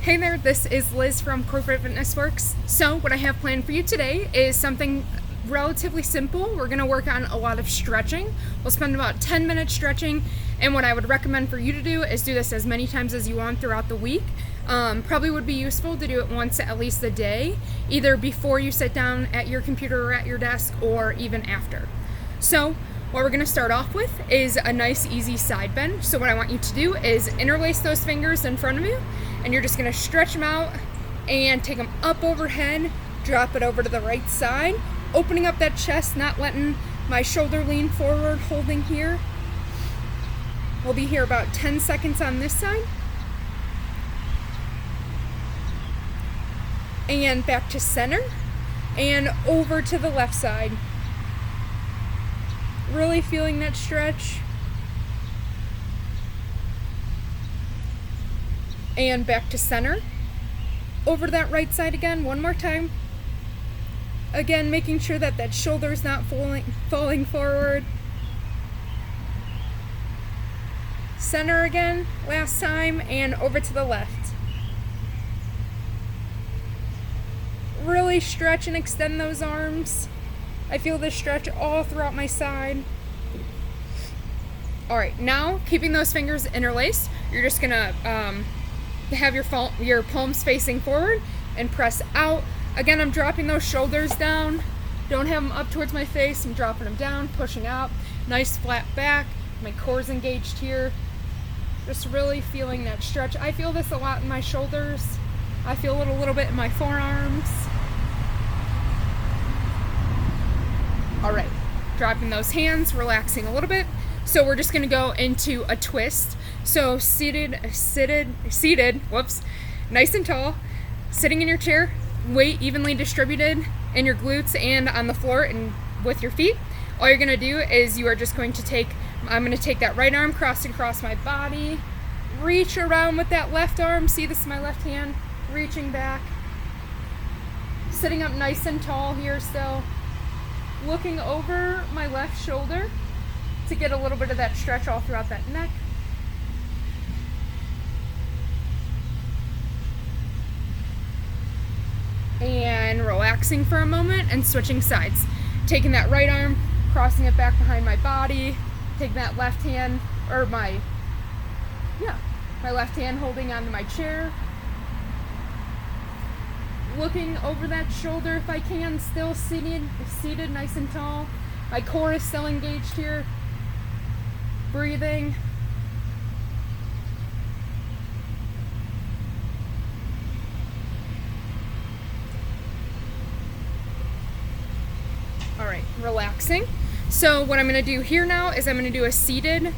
Hey there, this is Liz from Corporate Fitness Works. So what I have planned for you today is something relatively simple. We're going to work on a lot of stretching. We'll spend about 10 minutes stretching, and what I would recommend for you to do is do this as many times as you want throughout the week. Probably would be useful to do it once at least a day, either before you sit down at your computer or at your desk, or even after. So what we're going to start off with is a nice easy side bend. So what I want you to do is interlace those fingers in front of you, and you're just going to stretch them out and take them up overhead, drop it over to the right side, opening up that chest, not letting my shoulder lean forward, holding here. We'll be here about 10 seconds on this side. And back to center and over to the left side. Really feeling that stretch. And back to center. Over to that right side again, one more time. Again, making sure that that shoulder is not falling forward. Center again, last time, and over to the left. Really stretch and extend those arms. I feel this stretch all throughout my side. All right, now keeping those fingers interlaced, you're just gonna have your palms facing forward and press out. Again, I'm dropping those shoulders down. Don't have them up towards my face. I'm dropping them down, pushing out. Nice flat back. My core's engaged here. Just really feeling that stretch. I feel this a lot in my shoulders. I feel it a little bit in my forearms. All right, dropping those hands, relaxing a little bit. So we're just gonna go into a twist. So seated, whoops, nice and tall, sitting in your chair, weight evenly distributed in your glutes and on the floor and with your feet. All you're gonna do is you are just going to I'm gonna take that right arm, cross across my body, reach around with that left arm. See, this is my left hand, reaching back, sitting up nice and tall here still. Looking over my left shoulder to get a little bit of that stretch all throughout that neck. And relaxing for a moment and switching sides. Taking that right arm, crossing it back behind my body, taking that left hand, or my left hand holding onto my chair. Looking over that shoulder if I can, still seated nice and tall. My core is still engaged here. Breathing. All right, relaxing. So what I'm gonna do here now is I'm gonna do a seated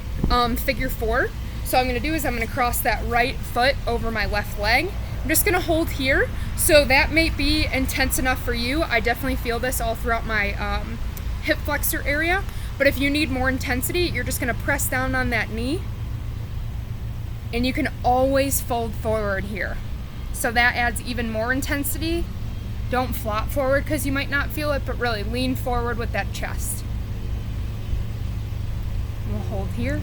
figure four. So what I'm gonna do is I'm gonna cross that right foot over my left leg. I'm just gonna hold here. So that may be intense enough for you. I definitely feel this all throughout my hip flexor area. But if you need more intensity, you're just gonna press down on that knee. And you can always fold forward here. So that adds even more intensity. Don't flop forward because you might not feel it, but really lean forward with that chest. We'll hold here.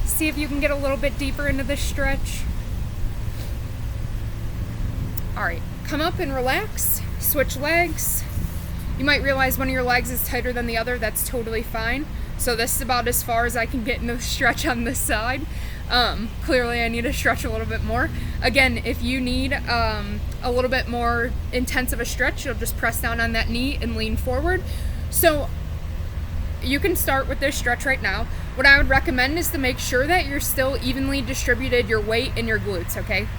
See if you can get a little bit deeper into this stretch. All right, come up and relax, switch legs. You might realize one of your legs is tighter than the other. That's totally fine. So this is about as far as I can get in the stretch on this side. Clearly I need to stretch a little bit more. Again, if you need a little bit more intense of a stretch, you'll just press down on that knee and lean forward. So you can start with this stretch right now. What I would recommend is to make sure that you're still evenly distributed your weight in your glutes, okay?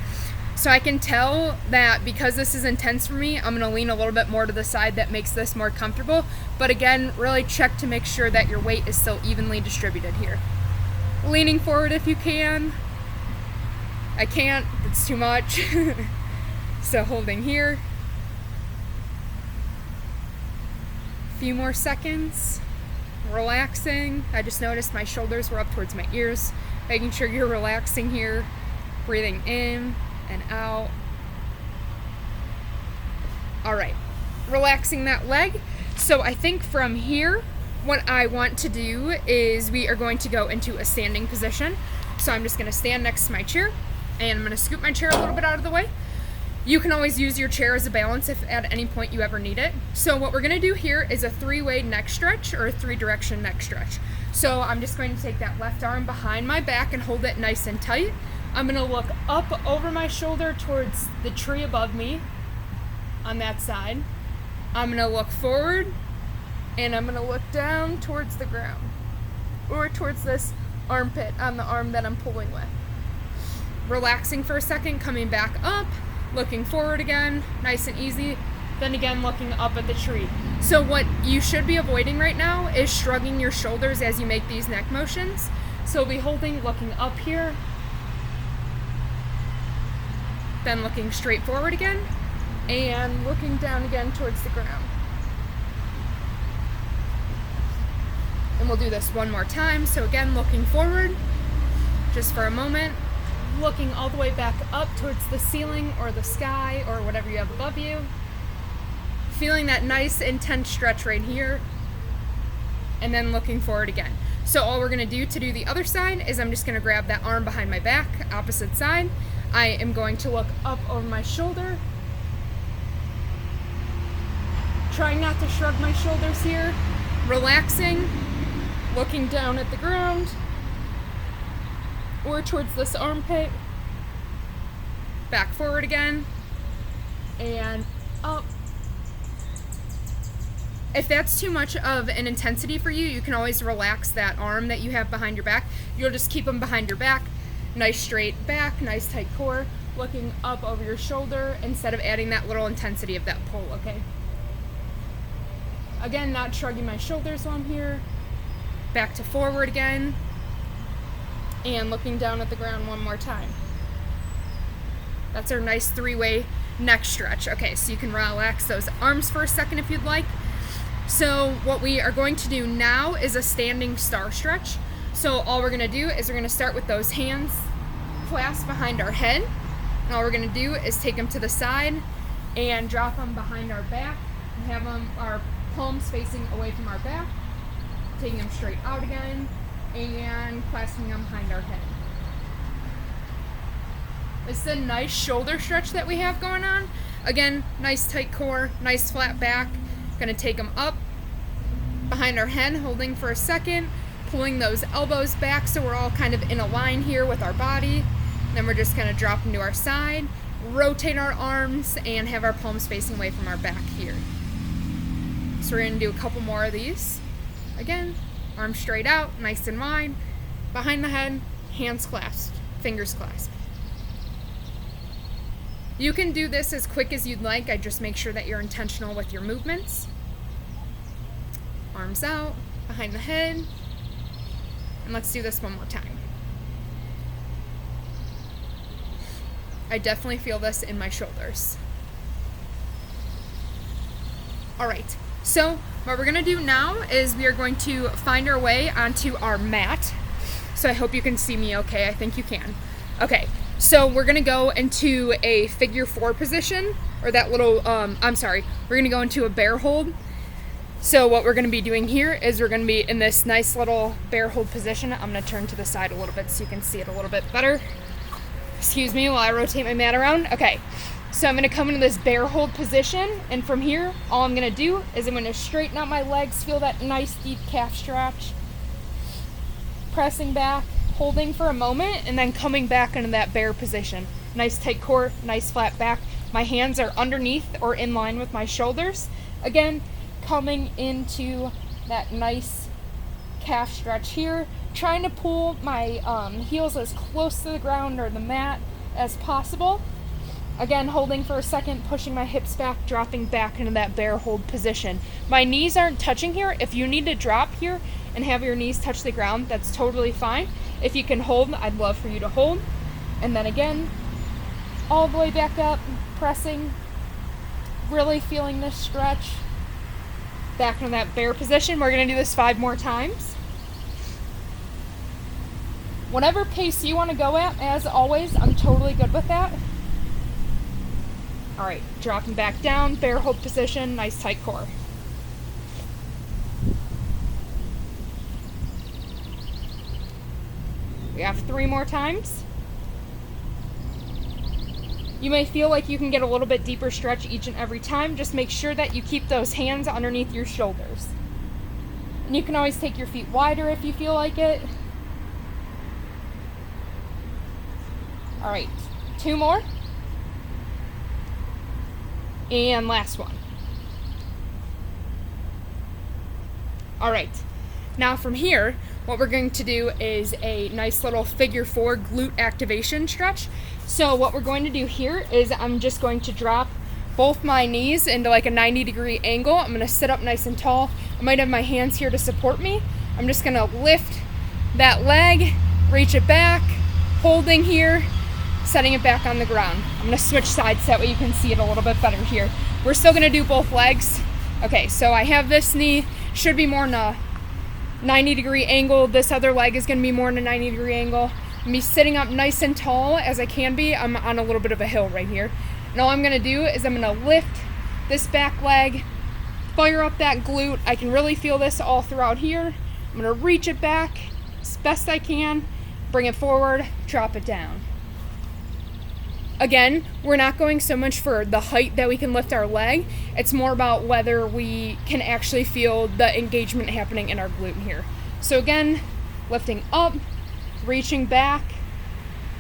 So I can tell that because this is intense for me, I'm gonna lean a little bit more to the side. That makes this more comfortable. But again, really check to make sure that your weight is still evenly distributed here. Leaning forward if you can. I can't, it's too much. So holding here. A few more seconds. Relaxing. I just noticed my shoulders were up towards my ears. Making sure you're relaxing here. Breathing in and out. All right, relaxing that leg. So I think from here what I want to do is we are going to go into a standing position. So I'm just going to stand next to my chair, and I'm going to scoot my chair a little bit out of the way. You can always use your chair as a balance if at any point you ever need it. So what we're going to do here is a 3-way neck stretch, or a 3-direction neck stretch. So I'm just going to take that left arm behind my back and hold it nice and tight. I'm going to look up over my shoulder towards the tree above me on that side. I'm going to look forward, and I'm going to look down towards the ground, or towards this armpit on the arm that I'm pulling with. Relaxing for a second, coming back up, looking forward again, nice and easy, then again looking up at the tree. So what you should be avoiding right now is shrugging your shoulders as you make these neck motions. So we'll be holding, looking up here, then looking straight forward again, and looking down again towards the ground. And we'll do this one more time. So again, looking forward, just for a moment, looking all the way back up towards the ceiling or the sky or whatever you have above you. Feeling that nice intense stretch right here, and then looking forward again. So all we're gonna do to do the other side is I'm just gonna grab that arm behind my back, opposite side. I am going to look up over my shoulder, trying not to shrug my shoulders here, relaxing, looking down at the ground or towards this armpit, back forward again, and up. If that's too much of an intensity for you, you can always relax that arm that you have behind your back. You'll just keep them behind your back, nice straight back, nice tight core, looking up over your shoulder instead of adding that little intensity of that pull, okay? Again, not shrugging my shoulders while I'm here. Back to forward again, and looking down at the ground one more time. That's our nice 3-way neck stretch. Okay, so you can relax those arms for a second if you'd like. So what we are going to do now is a standing star stretch. So all we're gonna do is we're gonna start with those hands clasped behind our head. And all we're gonna do is take them to the side and drop them behind our back and have them, our palms facing away from our back, taking them straight out again, and clasping them behind our head. It's a nice shoulder stretch that we have going on. Again, nice tight core, nice flat back. Gonna take them up behind our head, holding for a second, pulling those elbows back so we're all kind of in a line here with our body. Then we're just gonna drop them to our side, rotate our arms, and have our palms facing away from our back here. So we're gonna do a couple more of these. Again, arms straight out, nice and wide, behind the head, hands clasped, fingers clasped. You can do this as quick as you'd like. I just make sure that you're intentional with your movements. Arms out, behind the head, and let's do this one more time. I definitely feel this in my shoulders. All right, so what we're gonna do now is we are going to find our way onto our mat. So I hope you can see me okay. I think you can. Okay, so we're gonna go into a figure 4 position, or that little, we're gonna go into a bear hold. So what we're gonna be doing here is we're gonna be in this nice little bear hold position. I'm gonna turn to the side a little bit so you can see it a little bit better. Excuse me while I rotate my mat around. Okay, so I'm gonna come into this bear hold position, and from here, all I'm gonna do is I'm gonna straighten out my legs, feel that nice deep calf stretch, pressing back, holding for a moment, and then coming back into that bear position. Nice tight core, nice flat back. My hands are underneath or in line with my shoulders. Again, coming into that nice calf stretch here, trying to pull my heels as close to the ground or the mat as possible. Again, holding for a second, pushing my hips back, dropping back into that bear hold position. My knees aren't touching here. If you need to drop here and have your knees touch the ground, that's totally fine. If you can hold, I'd love for you to hold. And then again, all the way back up, pressing, really feeling this stretch. Back into that bear position. We're gonna do this 5 more times. Whatever pace you wanna go at, as always, I'm totally good with that. All right, dropping back down, bear hold position, nice tight core. We have 3 more times. You may feel like you can get a little bit deeper stretch each and every time. Just make sure that you keep those hands underneath your shoulders. And you can always take your feet wider if you feel like it. All right, 2 more. And last one. All right, now from here, what we're going to do is a nice little figure 4 glute activation stretch. So what we're going to do here is I'm just going to drop both my knees into like a 90-degree angle. I'm going to sit up nice and tall. I might have my hands here to support me. I'm just going to lift that leg, reach it back, holding here, setting it back on the ground. I'm going to switch sides so that way you can see it a little bit better here. We're still going to do both legs. Okay, so I have this knee, should be more in a 90-degree angle. This other leg is going to be more in a 90-degree angle. I'm going to be sitting up nice and tall as I can be. I'm on a little bit of a hill right here. And all I'm going to do is I'm going to lift this back leg, fire up that glute. I can really feel this all throughout here. I'm going to reach it back as best I can, bring it forward, drop it down. Again, we're not going so much for the height that we can lift our leg. It's more about whether we can actually feel the engagement happening in our glute here. So again, lifting up, reaching back,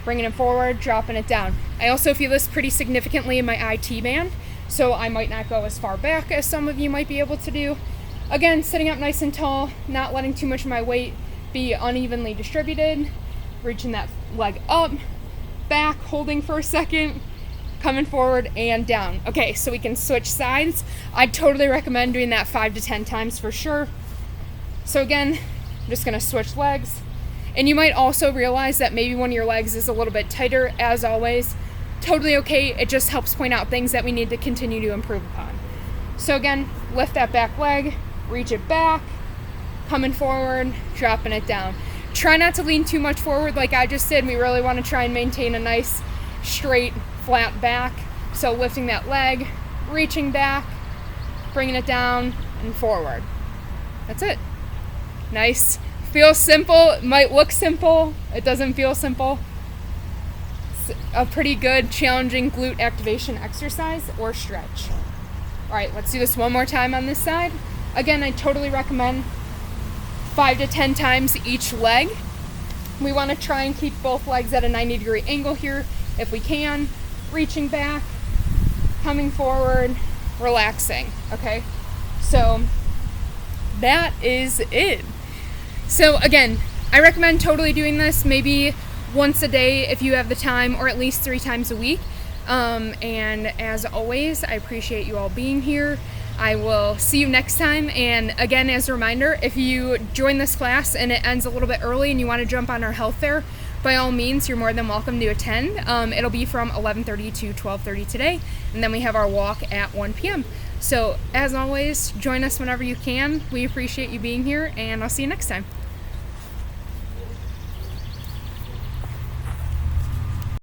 bringing it forward, dropping it down. I also feel this pretty significantly in my IT band, so I might not go as far back as some of you might be able to do. Again, sitting up nice and tall, not letting too much of my weight be unevenly distributed, reaching that leg up, back, holding for a second, coming forward and down. Okay, so we can switch sides. I totally recommend doing that 5 to 10 times for sure. So again, I'm just gonna switch legs. And you might also realize that maybe one of your legs is a little bit tighter. As always, totally okay. It just helps point out things that we need to continue to improve upon. So again, lift that back leg, reach it back, coming forward, dropping it down. Try not to lean too much forward like I just did. We really want to try and maintain a nice, straight, flat back. So lifting that leg, reaching back, bringing it down and forward. That's it. Nice. Feels simple. It might look simple. It doesn't feel simple. It's a pretty good, challenging glute activation exercise or stretch. All right, let's do this one more time on this side. Again, I totally recommend 5 to 10 times each leg. We want to try and keep both legs at a 90-degree angle here if we can. Reaching back, coming forward, relaxing, okay? So that is it. So again, I recommend totally doing this maybe once a day if you have the time, or at least 3 times a week. And as always, I appreciate you all being here. I will see you next time. And again, as a reminder, if you join this class and it ends a little bit early and you want to jump on our health fair, by all means, you're more than welcome to attend. It'll be from 11:30 to 12:30 today, and then we have our walk at 1 p.m. So as always, join us whenever you can. We appreciate you being here, and I'll see you next time.